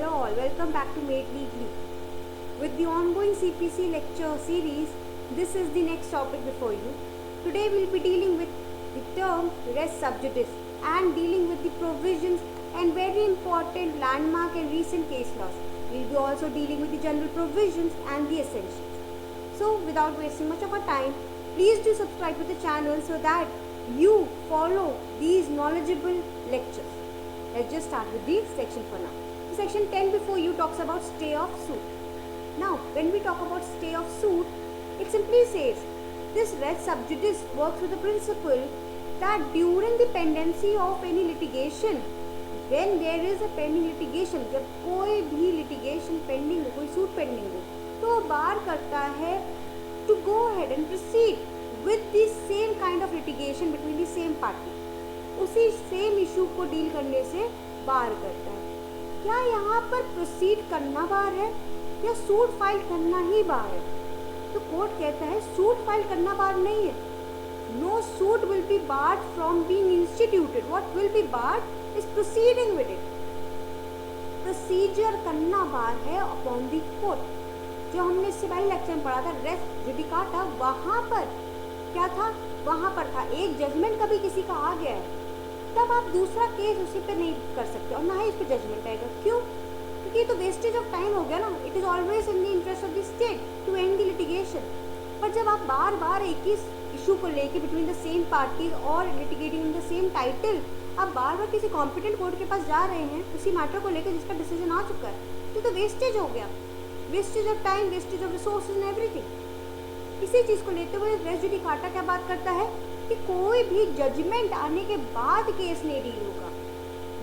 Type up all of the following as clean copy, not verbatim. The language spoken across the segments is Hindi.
Hello all, welcome back to Made Legally. With the ongoing CPC lecture series, this is the next topic before you. Today we'll be dealing with the term res sub judice and dealing with the provisions and very important landmark and recent case laws. We'll be also dealing with the general provisions and the essentials. So without wasting much of our time, please do subscribe to the channel so that you follow these knowledgeable lectures. Let's just start with the section for now. So section 10 before you talks about stay of suit. Now, when we talk about stay of suit, it simply says this res sub judice works with the principle that during the pendency of any litigation, when there is a pending litigation, जब कोई भी litigation pending हो, कोई suit pending हो, तो बार करता है to go ahead and proceed with the same kind of litigation between the same party. उसी सेम इशू को डील करने से बार करता है. क्या यहाँ पर प्रोसीड करना बार है या सूट फाइल करना ही बार है? तो कोर्ट कहता है सूट फाइल करना बार नहीं है. No suit will be barred from being instituted. What will be barred is proceeding with it. Procedure करना बार है अपॉन द कोर्ट. जो हमने इससे पहले लेक्चर में पढ़ा था रेस जुडिकाटा, वहाँ पर क्या था? वहाँ पर था एक जजमेंट कभी किसी का आ गया है, तब आप दूसरा केस उसी पे नहीं कर सकते और ना ही इस पे जजमेंट आएगा. क्यों? क्योंकि ये तो वेस्टेज ऑफ टाइम हो गया ना. It is always in the interest of the state to end the litigation. पर जब आप बार बार एक ही इशू को लेके बिटवीन द सेम पार्टीज और litigating in the same title, आप बार बार किसी कॉम्पिटेंट कोर्ट के पास जा रहे हैं उसी मैटर को लेकर जिसका डिसीजन आ चुका है, तो वेस्टेज हो गया. Wastage of time, wastage of resources and everything. इसी चीज़ को लेते हुए रेस जुडिकाटा क्या बात करता है कि कोई भी जजमेंट आने के बाद केस नहीं डील होगा.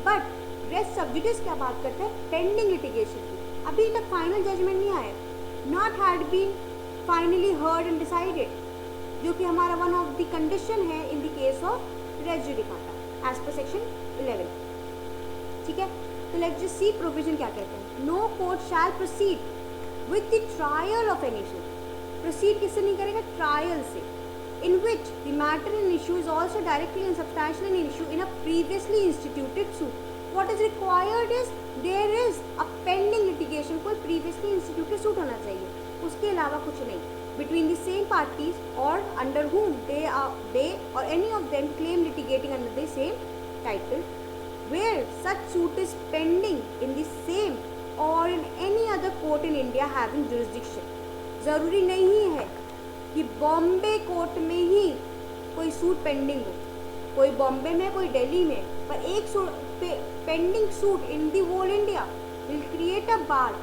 बट रेस सब जुडिस क्या बात करता है? पेंडिंग लिटिगेशन की. अभी तक फाइनल जजमेंट नहीं आया, not had been finally heard and decided, जो कि हमारा वन ऑफ द कंडीशन है in the case of res judicata as per section 11. ठीक है, तो लेट्स जस्ट सी प्रोविजन क्या कहते हैं. No court shall proceed with the trial of an issue. Proceed किससे नहीं करेगा? ट्रायल से. in which the matter in issue is also directly and substantially an issue in a previously instituted suit. What is required is there is a pending litigation. कोई previously instituted suit होना चाहिए, उसके अलावा कुछ नहीं. Between the same parties or under whom they or any of them claim litigating under the same title, where such suit is pending in the same or in any other court in India having jurisdiction. ज़रूरी नहीं है कि बॉम्बे कोर्ट में ही कोई सूट पेंडिंग हो, कोई बॉम्बे में कोई दिल्ली में, पर एक pending suit in the whole India will create a bar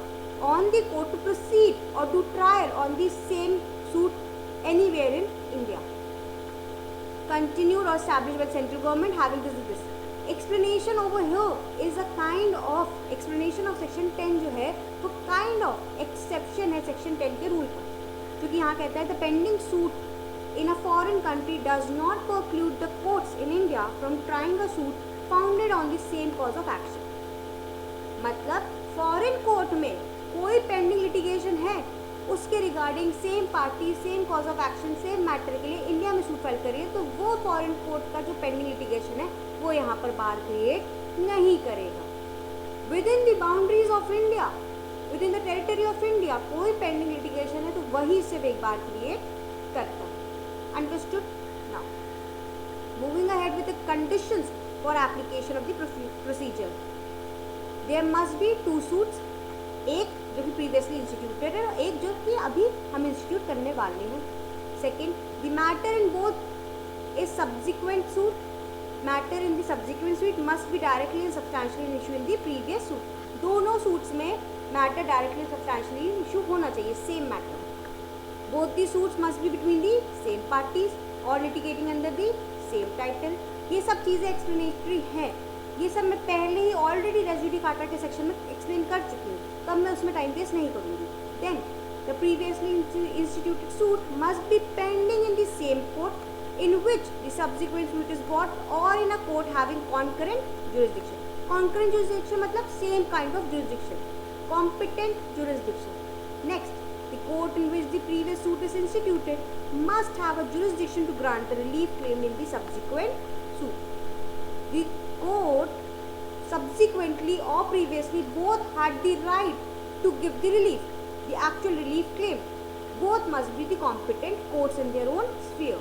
on the court to proceed और to trial on the same suit anywhere in India. Continued और established by central government having this. Explanation over here is a kind of explanation of section 10 जो है वो काइंड ऑफ एक्सेप्शन है सेक्शन 10 के रूल का, क्योंकि यहाँ कहता है the pending suit in a foreign country does not preclude the courts in India from trying a suit founded on the same cause of action. मतलब फॉरेन कोर्ट में कोई पेंडिंग लिटिगेशन है, उसके regarding same party same cause of action same matter के लिए इंडिया में सूट फाइल करिए, तो वो फॉरेन कोर्ट का जो पेंडिंग लिटिगेशन है वो यहाँ पर बार क्रिएट नहीं करेगा. Within the boundaries of India, within the territory of India कोई पेंडिंग लिटिगेशन है तो वही सिर्फ एक बार क्रिएट करता है. Understood? Now moving ahead with the conditions for application of the procedure. There must be 2 suits, एक जो कि प्रीवियसली इंस्टीट्यूटेड है और एक जो कि अभी हम इंस्टीट्यूट करने वाले हैं. Second, the matter in both is subsequent suit. Matter in the subsequent suit must be directly and substantially issue in the previous suit. दोनों सूट्स में मैटर डायरेक्टली सब्सटैंशियली इशू होना चाहिए, same matter. Both the suits must be between the same parties और litigating under the same title. ये सब चीज़ें एक्सप्लेनेटरी हैं, ये सब मैं पहले ही ऑलरेडी रेस जुडिकाटा के सेक्शन में एक्सप्लेन कर चुकी हूँ, तो अब मैं उसमें टाइम वेस्ट नहीं करूँगी. Then the previously instituted suit must be pending in the same court in which the subsequent suit is brought or in a court having concurrent jurisdiction. Concurrent jurisdiction मतलब same kind of jurisdiction. Competent jurisdiction. Next, the court in which the previous suit is instituted must have a jurisdiction to grant the relief claimed in the subsequent suit. The court subsequently or previously both had the right to give the relief, the actual relief claim. Both must be the competent courts in their own sphere.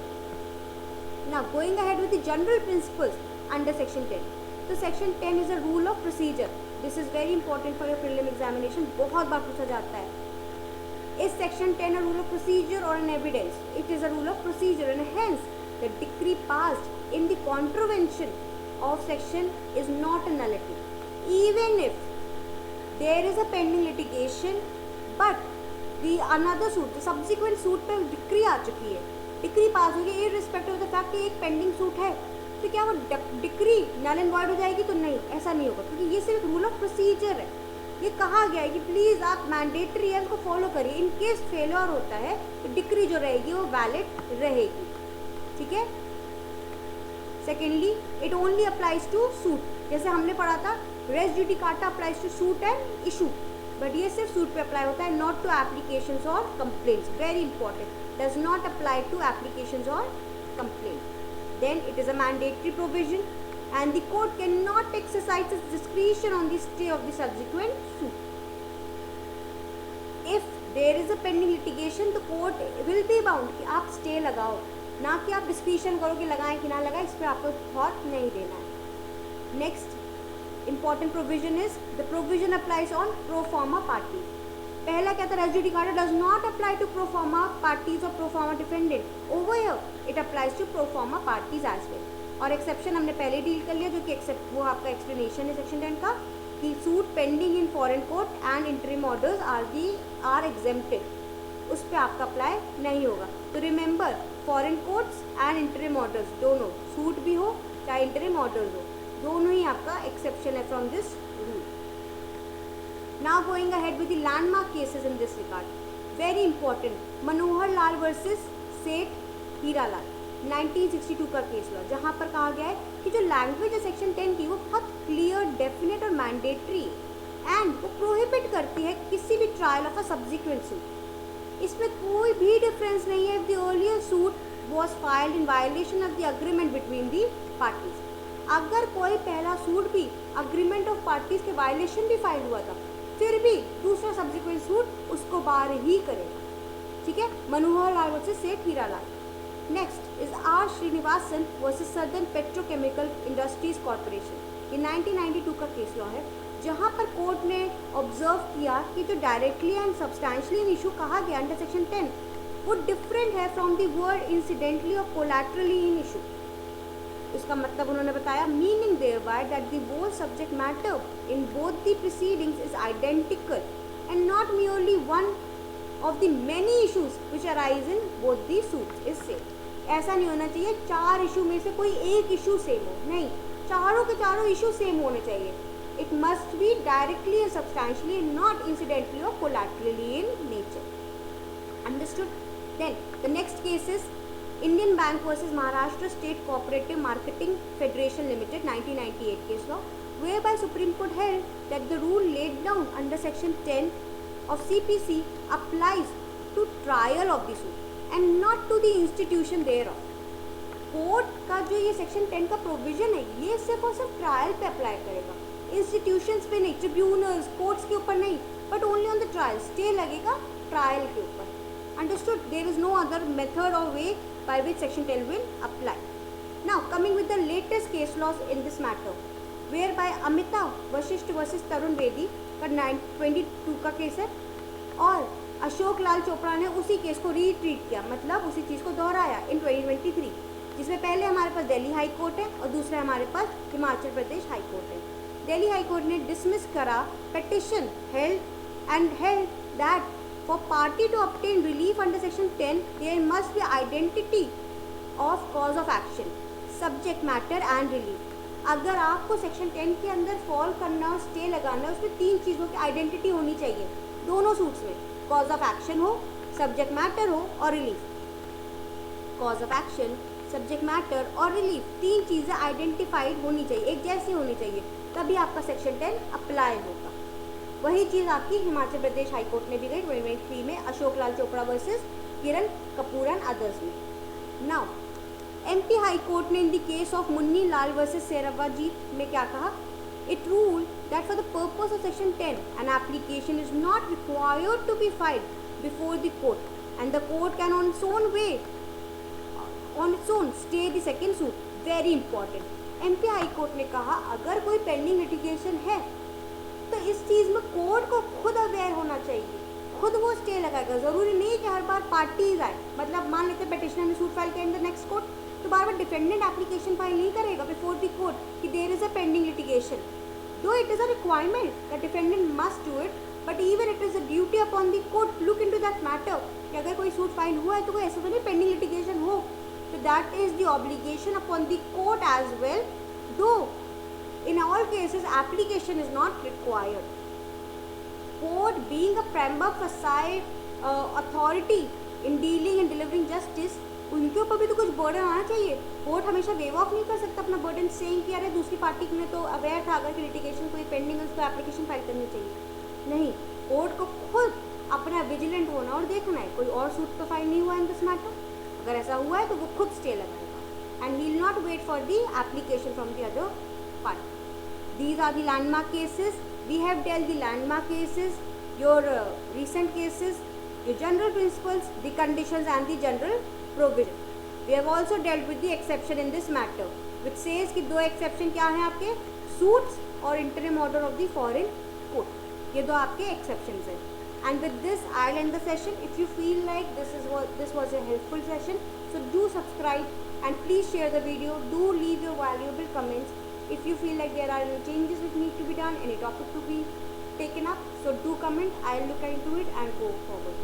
Now going ahead with the general principles under section 10. So section 10 is a rule of procedure. This is very important for your prelim examination. बहुत बार पूछा जाता है. Is section 10 a rule of procedure or an evidence? It is a rule of procedure, and hence the decree passed in the contravention of section is not a nullity. Even if there is a pending litigation, but the another suit, the subsequent suit पे decree आ चुकी है, decree पास हो गई, irrespective of the fact कि एक pending suit है, तो क्या वो decree null and void हो जाएगी? तो नहीं, ऐसा नहीं होगा, क्योंकि ये सिर्फ rule of procedure है. ये कहा गया है कि प्लीज़ आप मैंडेटरी है उसको फॉलो करिए. इन केस फेलियर होता है तो डिक्री जो रहेगी वो वैलिड रहेगी. ठीक है. Secondly, it only applies to suit. जैसे हमने पढ़ा था res judicata applies to suit and issue, but ये सिर्फ सूट पे अप्लाई होता है, नॉट टू एप्लीकेशंस और complaints. Very important, does not apply to applications और complaint. Then it is a mandatory provision and the court cannot exercise its discretion on the stay of the subsequent suit. If there is a pending litigation, the court will be bound कि आप stay लगाओ, ना कि आप discretion करो कि लगाएं कि ना लगाएं. इस पर आपको thought नहीं देना है. Next important provision is the provision applies on pro forma parties. पहला क्या था? Res judicata does not apply to pro forma parties or pro forma defendant. Over here it applies to pro forma parties as well. और एक्सेप्शन हमने पहले डील कर लिया, जो कि एक्सेप्ट वो आपका एक्सप्लेनेशन है सेक्शन 10 का, कि suit pending in foreign court and interim orders are exempted. उस पर आपका अप्लाई नहीं होगा. तो remember, foreign courts and interim orders दोनों, सूट भी हो चाहे इंटरिम ऑर्डर्स हो, दोनों ही आपका एक्सेप्शन है from this rule. Now going ahead with the landmark cases in this regard. Very important, Manohar Lal versus Seth Hiralal 1962 का केस हुआ, जहाँ पर कहा गया है कि जो लैंग्वेज है सेक्शन 10 की वो बहुत क्लियर, डेफिनेट और मैंडेटरी एंड वो प्रोहिबिट करती है किसी भी trial of a subsequent suit. इसमें कोई भी डिफरेंस नहीं है. The earlier suit was filed in violation of the agreement between the parties. अगर कोई पहला सूट भी अग्रीमेंट ऑफ पार्टीज के वायलेशन भी फाइल हुआ था, फिर भी दूसरा सब्सिक्वेंट सूट उसको बार ही करेगा. ठीक है. मनोहर Lal versus Seth Hiralal. Next is R Srinivasan versus southern petrochemical industries corporation. ये 1992 का केस लॉ है, जहाँ पर कोर्ट ने ऑब्जर्व किया कि जो directly and substantially in issue कहा गया अंडर सेक्शन 10 वो डिफरेंट है फ्रॉम द वर्ड इंसिडेंटली और कोलैटरली इन इशू. इसका मतलब उन्होंने बताया, meaning thereby that the whole subject matter in both the proceedings is identical and not merely one of the many issues which arise in both the suits is same. ऐसा नहीं होना चाहिए 4 इशू में से कोई एक इशू सेम हो, नहीं, चारों के चारों इशू सेम होने चाहिए. It must be directly and substantially, not incidentally और collaterally in nature. Understood. Then the next case is Indian bank versus Maharashtra state cooperative marketing federation limited 1998 case law, whereby Supreme Court held that the rule laid down under section 10 of CPC applies to trial of the suit and not to the institution thereof. Court का जो ये सेक्शन 10 का प्रोविजन है, ये सिर्फ और सिर्फ ट्रायल पे अप्लाई करेगा, इंस्टीट्यूशंस पे नहीं, ट्रिब्यूनल्स, कोर्ट्स के ऊपर नहीं, but only on the trial. Stay लगेगा ट्रायल के ऊपर. Understood. There is no other method और way by which section 10 will apply. Now coming with the latest case laws in this matter, whereby Amitabh Vashisht versus Tarun Bedi का 1922 का केस है, और अशोक लाल चोपड़ा ने उसी केस को रीट्रीट किया, मतलब उसी चीज़ को दोहराया इन 2023, जिसमें पहले हमारे पास दिल्ली हाई कोर्ट है और दूसरा हमारे पास हिमाचल प्रदेश हाई कोर्ट है. दिल्ली हाई कोर्ट ने डिसमिस करा petition held that for party to obtain relief under section 10 there must be identity of cause of action, subject matter and relief. अगर आपको सेक्शन 10 के अंदर फॉल करना और स्टे लगाना है, उसमें 3 चीज़ों की आइडेंटिटी होनी चाहिए दोनों सूट्स में. कॉज ऑफ एक्शन हो, सब्जेक्ट मैटर हो और relief. Cause of action, subject matter और रिलीफ, 3 चीज़ें आइडेंटिफाइड होनी चाहिए, एक जैसी होनी चाहिए, तभी आपका सेक्शन 10 अप्लाई होगा. वही चीज़ आपकी हिमाचल प्रदेश हाई कोर्ट ने भी गई 2023 में Ashok Lal Chopra versus Kiran Kapoor and others में. नाउ एमपी हाई कोर्ट ने in the case of Munni Lal versus Sarabjit में क्या कहा It ruled that for the purpose of Section 10, an application is not required to be filed before the court, and the court can on its own stay the second suit. Very important. MP high court ने कहा अगर कोई पेंडिंग लिटिगेशन है तो इस चीज़ में कोर्ट को खुद अवेयर होना चाहिए, खुद वो स्टे लगाएगा. ज़रूरी नहीं कि हर बार पार्टीज आए. मतलब मान लेते पेटिशनर ने सूट फाइल किया इन द नेक्स्ट कोर्ट, तो बार बार डिफेंडेंट एप्लीकेशन फाइल नहीं करेगा बिफोर द कोर्ट कि there is a pending litigation. Though it is a requirement the defendant must do it, but even it is a duty upon the court look into that matter कि अगर कोई सूट फाइल हुआ है तो कोई ऐसा तो नहीं पेंडिंग लिटिगेशन हो. So that is the obligation upon the court as well, though in all cases application is not required. Court being a prima facie authority in dealing and delivering justice, उनके ऊपर भी तो कुछ बर्डन आना चाहिए. कोर्ट हमेशा वेव ऑफ नहीं कर सकता अपना बर्डन सेइंग कि अरे दूसरी पार्टी में तो अवेयर था अगर लिटिगेशन कोई पेंडिंग है उसको एप्लीकेशन फाइल करनी चाहिए. नहीं, कोर्ट को खुद अपना विजिलेंट होना और देखना है कोई और सूट तो फाइल नहीं हुआ इन दिस मैटर. अगर ऐसा हुआ है तो वो खुद स्टे लगाएगा and he will not wait for the application from the other party. These are the landmark cases. We have dealt the landmark cases, your recent cases, your general principles, the conditions and the general provision. We have also dealt with the exception in this matter, which says कि दो exception क्या हैं आपके, suits और interim order of the foreign court. ये दो आपके exceptions हैं. And with this I'll end the session. If you feel like this was a helpful session, so do subscribe and please share the video. Do leave your valuable comments. If you feel like there are any changes which need to be done, any topic to be taken up, so do comment. I'll look into it and go forward.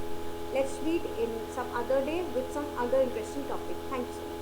Let's meet in some other day with some other interesting topic. Thank you so much.